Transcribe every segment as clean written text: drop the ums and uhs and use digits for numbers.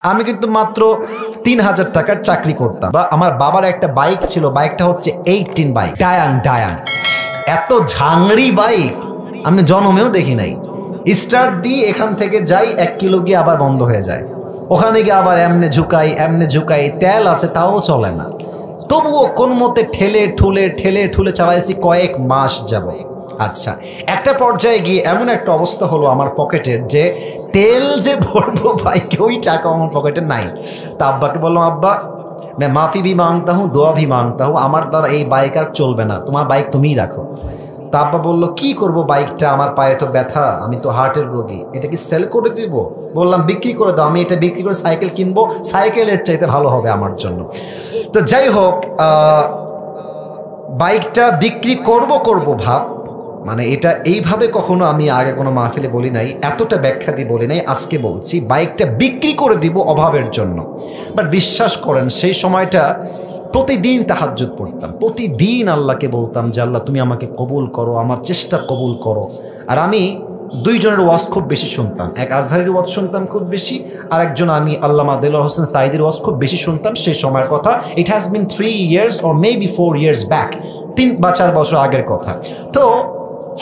আমি কিন্তু মাত্র ৩,০০০ টাকার চাকরি করতাম। বা আমার বাবার একটা বাইক ছিল, বাইকটা হচ্ছে 18 বাইক, ডায়াং। এত ঝাংড়ি বাইক আমি জন্মেও দেখি নাই। স্টার্ট দিয়ে এখান থেকে যাই 1 কিলো গিয়ে আবার বন্ধ হয়ে যায়, ওখানে গিয়ে আবার এমনে ঝুঁকাই, তেল আছে তাও চলে না। তবুও কোন মতে ঠেলে ঠুলে চালাইছি কয়েক মাস যাব। আচ্ছা, একটা পর্যায়ে গিয়ে এমন একটা অবস্থা হলো আমার পকেটের, যে তেল যে ভরবো বাইকে ওই টাকা আমার পকেটে নাই। তা আব্বাকে বললাম, আব্বা मैं माफ़ी भी मांगता हूँ, दुआ भी मांगता हूँ, আমার দ্বারা এই বাইক আর চলবে না, তোমার বাইক তুমিই রাখো। তা আব্বা বললো, কি করব বাইকটা, আমার পায়ে তো ব্যথা, আমি তো হার্টের রোগী, এটা কি সেল করে দিব? বললাম বিক্রি করে দাও, আমি এটা বিক্রি করে সাইকেল কিনবো, সাইকেলের চাইতে ভালো হবে আমার জন্য। তো যাই হোক, বাইকটা বিক্রি করব ভাব, মানে এটা এইভাবে কখনো আমি আগে কোনো মাহফিলে বলি নাই, এতটা ব্যাখ্যা দিয়ে বলি নাই, আজকে বলছি বাইকটা বিক্রি করে দিব অভাবের জন্য। বাট বিশ্বাস করেন সেই সময়টা প্রতিদিন তাহাজ্জুদ পড়তাম, প্রতিদিন আল্লাহকে বলতাম যে আল্লাহ তুমি আমাকে কবুল করো, আমার চেষ্টা কবুল করো। আর আমি দুইজনের ওয়াজ খুব বেশি শুনতাম, এক আজহারের ওয়াজ শুনতাম খুব বেশি, আর একজন আমি আল্লামা দেলোয়ার হোসেন সাঈদীর ওয়াজ খুব বেশি শুনতাম সেই সময়ের কথা। It has been 3 years or maybe 4 years back, 3 বা 4 বছর আগের কথা। তো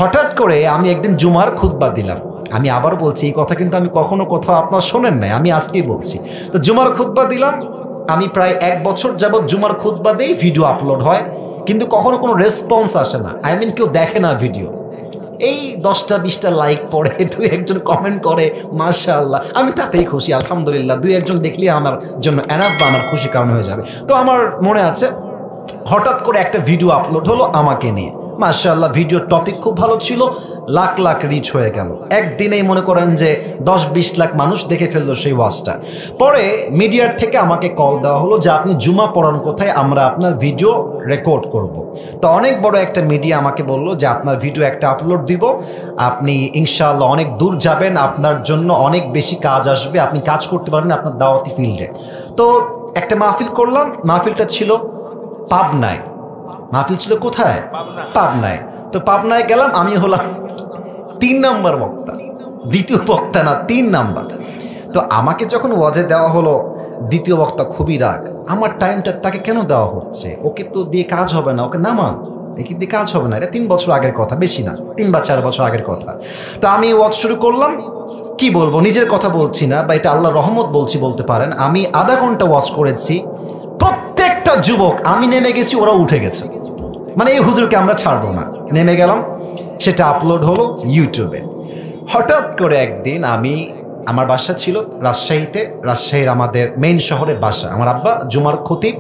হঠাৎ করে আমি একদিন জুমার খুতবা দিলাম, আমি আবার বলছি এই কথা কিন্তু আমি কখনো কোথাও আপনারা শোনেন নাই, আমি আজকেই বলছি। তো জুমার খুতবা দিলাম, আমি প্রায় 1 বছর যাবৎ জুমার খুতবা দেই, ভিডিও আপলোড হয়, কিন্তু কখনো কোনো রেসপন্স আসে না, আই মিন কেউ দেখে না ভিডিও। এই 10টা-20টা লাইক পড়ে, 2-1জন কমেন্ট করে মাশাআল্লাহ, আমি তাতেই খুশি, আলহামদুলিল্লাহ, 2-1জন দেখলে আমার জন্য এনাফ বা আমার খুশি কারণ হয়ে যাবে। তো আমার মনে আছে হঠাৎ করে একটা ভিডিও আপলোড হলো আমাকে নিয়ে, মাশাআল্লাহ ভিডিওর টপিক খুব ভালো ছিল, লাখ লাখ রিচ হয়ে গেল, একদিনেই মনে করেন যে 10-20 লাখ মানুষ দেখে ফেললো সেই ওয়াজটা। পরে মিডিয়ার থেকে আমাকে কল দেওয়া হলো যে আপনি জুমা পড়ান কোথায়, আমরা আপনার ভিডিও রেকর্ড করব। তো অনেক বড় একটা মিডিয়া আমাকে বলল যে আপনার ভিডিও একটা আপলোড দিব, আপনি ইনশাআল্লাহ অনেক দূর যাবেন, আপনার জন্য অনেক বেশি কাজ আসবে, আপনি কাজ করতে পারবেন আপনার দাওয়াতি ফিল্ডে। তো একটা মাহফিল করলাম, মাহফিলটা ছিল পাবনায়। মাহফিল ছিল কোথায়? পাবনায়। তো পাবনায় গেলাম, আমি হলাম 3 নাম্বার বক্তা, দ্বিতীয় বক্তা না, 3 নাম্বার। তো আমাকে যখন ওয়াজে দেওয়া হলো, দ্বিতীয় বক্তা খুবই রাগ, আমার টাইমটা তাকে কেন দেওয়া হচ্ছে, ওকে তো দিয়ে কাজ হবে না, ওকে নামান, একে দিয়ে কাজ হবে না, এটা 3 বছর আগের কথা, বেশি না, 3 বা 4 বছর আগের কথা। তো আমি ওয়াজ শুরু করলাম, কি বলবো, নিজের কথা বলছি না বা এটা আল্লাহর রহমত বলছি বলতে পারেন। আমি আধা ঘন্টা ওয়াজ করেছি, প্রত্যেকটা যুবক, আমি নেমে গেছি ওরা উঠে গেছে, মানে এই হুজুরকে আমরা ছাড়বো না, নেমে গেলাম। সেটা আপলোড হলো ইউটিউবে। হঠাৎ করে একদিন আমার বাসা ছিল রাজশাহীতে, রাজশাহীর আমাদের মেইন শহরে বাসা, আমার আব্বা জুমার খতিব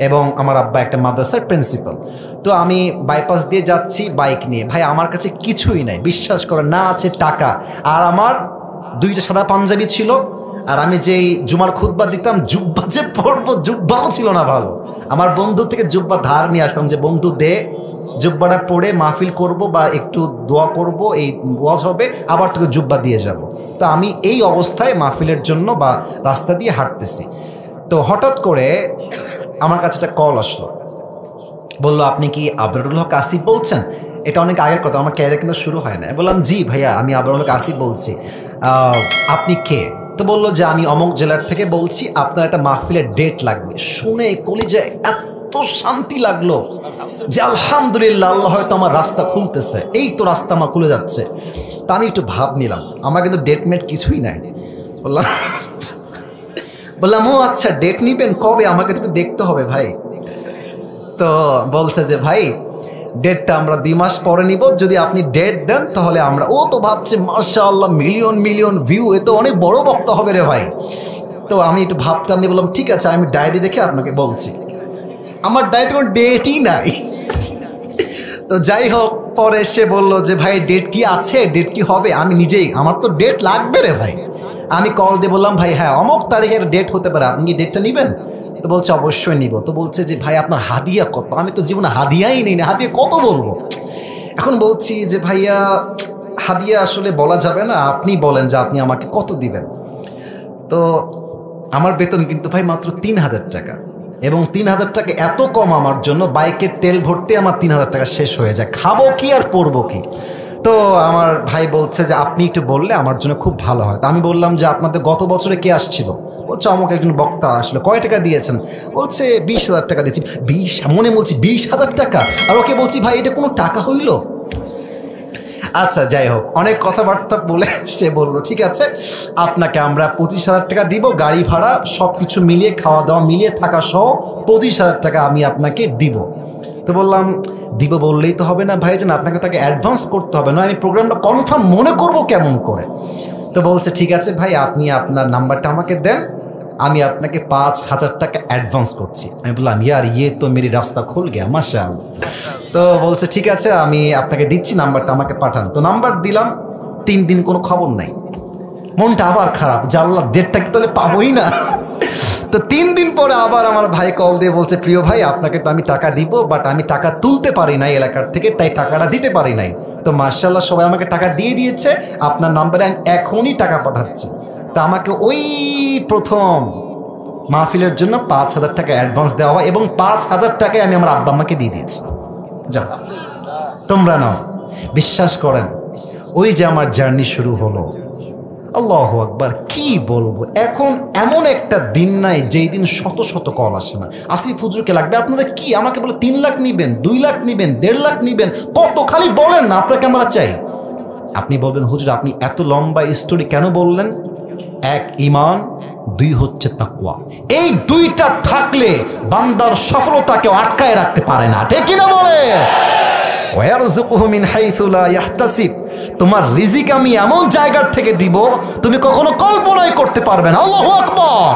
এবং আমার আব্বা একটা মাদ্রাসার প্রিন্সিপাল। তো আমি বাইপাস দিয়ে যাচ্ছি বাইক নিয়ে, ভাই আমার কাছে কিছুই নাই, বিশ্বাস করে না আছে টাকা, আর আমার 2টা সাদা পাঞ্জাবি ছিল, আর আমি যেই জুমার খুতবা দিতাম, জুব্বা যে পরবো, জুব্বাও ছিল না ভালো। আমার বন্ধু থেকে জুব্বা ধার নিয়ে আসতাম, যে বন্ধু দে, জুব্বাটা পরে মাহফিল করব বা একটু দোয়া করব, এই ওয়াজ হবে, আবার তোকে জুব্বা দিয়ে যাব। তো আমি এই অবস্থায় মাহফিলের জন্য বা রাস্তা দিয়ে হাঁটতেছি। তো হঠাৎ করে আমার কাছে একটা কল আসলো, বললো আপনি কি আবরারুল হক আসিফ বলছেন? এটা অনেক আগের কথা, আমার ক্যারিয়ার কিন্তু শুরু হয় না। বললাম জি ভাইয়া, আমি আবরারুল হক আসিফ বলছি, আপনি কে? তো বললো যে আমি অমুক জেলার থেকে বলছি, আপনার একটা মাহফিলের ডেট লাগবে। শুনে কলিজায় এত শান্তি লাগলো যে আলহামদুলিল্লাহ, আল্লাহ হয়তো আমার রাস্তা খুলতেছে, এই তো রাস্তা আমার খুলে যাচ্ছে। তা আমি একটু ভাব নিলাম, আমার কিন্তু ডেট মেট কিছুই নাই। বললাম ও আচ্ছা, ডেট নিবেন কবে, আমাকে তো দেখতে হবে ভাই। তো বলছে যে ভাই ডেটটা আমরা 2 মাস পরে নিব, যদি আপনি ডেট দেন তাহলে আমরা। ও তো ভাবছে মাশাআল্লাহ মিলিয়ন ভিউ, এ তো অনেক বড় বক্তা হবে রে ভাই। তো আমি একটু ভাবতাম, আমি বললাম ঠিক আছে, আমি ডায়েরি দেখে আপনাকে বলছি। আমার ডায়েরিতে কোনো ডেটই নাই। তো যাই হোক, পরে সে বললো যে ভাই ডেট কি আছে, ডেট কি হবে? আমি নিজেই, আমার তো ডেট লাগবে রে ভাই। আমি কল দিয়ে বললাম ভাই হ্যাঁ অমুক তারিখের ডেট হতে পারে, আপনি কি ডেটটা নেবেন? তো বলছে অবশ্যই নিব। তো বলছে যে ভাই আপনার হাদিয়া কত? আমি তো জীবনে হাদিয়াই নিই না, হাদিয়া কত বলবো। এখন বলছি যে ভাইয়া হাদিয়া আসলে বলা যাবে না, আপনি বলেন যে আপনি আমাকে কত দিবেন। তো আমার বেতন কিন্তু ভাই মাত্র 3,000 টাকা, এবং 3,000 টাকা এত কম আমার জন্য, বাইকের তেল ভরতে আমার 3,000 টাকা শেষ হয়ে যায়, খাবো কি আর পরবো কি। তো আমার ভাই বলছে যে আপনি একটু বললে আমার জন্য খুব ভালো হয়। তো আমি বললাম যে আপনাদের গত বছরে কে আসছিল? বলছে আমাকে একজন বক্তা আসলো। কয় টাকা দিয়েছেন? বলছে 20,000 টাকা দিয়েছি। মনে বলছি 20,000 টাকা, আর ওকে বলছি ভাই এটা কোনো টাকা হইল? আচ্ছা যাই হোক, অনেক কথাবার্তা বলে সে বলল ঠিক আছে আপনাকে আমরা 25,000 টাকা দিব, গাড়ি ভাড়া সব কিছু মিলিয়ে, খাওয়া দাওয়া মিলিয়ে, থাকা সহ 25,000 টাকা আমি আপনাকে দিব। তো বললাম দিব বললেই তো হবে না ভাইজান, আপনাকে তাকে অ্যাডভান্স করতে হবে, না আমি প্রোগ্রামটা কনফার্ম মনে করব কেমন করে। তো বলছে ঠিক আছে ভাই আপনি আপনার নাম্বারটা আমাকে দেন, আমি আপনাকে 5,000 টাকা অ্যাডভান্স করছি। আমি বললাম ইয়ার ইয়ে তো মেরি রাস্তা খুল গিয়া মাশাআল্লাহ। তো বলছে ঠিক আছে আমি আপনাকে দিচ্ছি, নাম্বারটা আমাকে পাঠান। তো নাম্বার দিলাম, 3 দিন কোনো খবর নাই। মনটা আবার খারাপ, জানলা ডেটটা কি তাহলে পাবোই না। তো 3 দিন পরে আবার আমার ভাই কল দিয়ে বলছে প্রিয় ভাই আপনাকে তো আমি টাকা দিব, বাট আমি টাকা তুলতে পারি নাই এলাকার থেকে, তাই টাকাটা দিতে পারি নাই। তো মাশাআল্লাহ সবাই আমাকে টাকা দিয়ে দিয়েছে, আপনার নাম্বারে আমি এখনই টাকা পাঠাচ্ছি। তা আমাকে ওই প্রথম মাহফিলের জন্য 5,000 টাকা অ্যাডভান্স দেওয়া হয়, এবং 5,000 টাকায় আমি আমার আব্বা আম্মাকে দিয়ে দিয়েছি। যাও তোমরা নাও। বিশ্বাস করেন ওই যে আমার জার্নি শুরু হলো, আল্লাহু আকবার, কি বলবো। এখন এমন একটা দিন নাই যেই দিন শত শত কল আসে না, আসিফ হুজুরকে লাগবে আপনাদের কি, আমাকে বলে 3 লাখ নিবেন, 2 লাখ নিবেন, 1.5 লাখ নিবেন, কত খালি বলেন না আপনাকে আমরা চাই। আপনি বলবেন হুজুর আপনি এত লম্বা স্টোরি কেন বললেন? 1 ঈমান, 2 হচ্ছে তাকওয়া। এই 2টা থাকলে বান্দার সফলতা কেউ আটকায় রাখতে পারে না, ঠিক কিনা বলে? ওয়ারযুকুহু মিন হাইসু লা ইয়াহতাসিব, তোমার রিজিক আমি এমন জায়গার থেকে দিব তুমি কখনো কল্পনাই করতে পারবে না। আল্লাহু আকবার।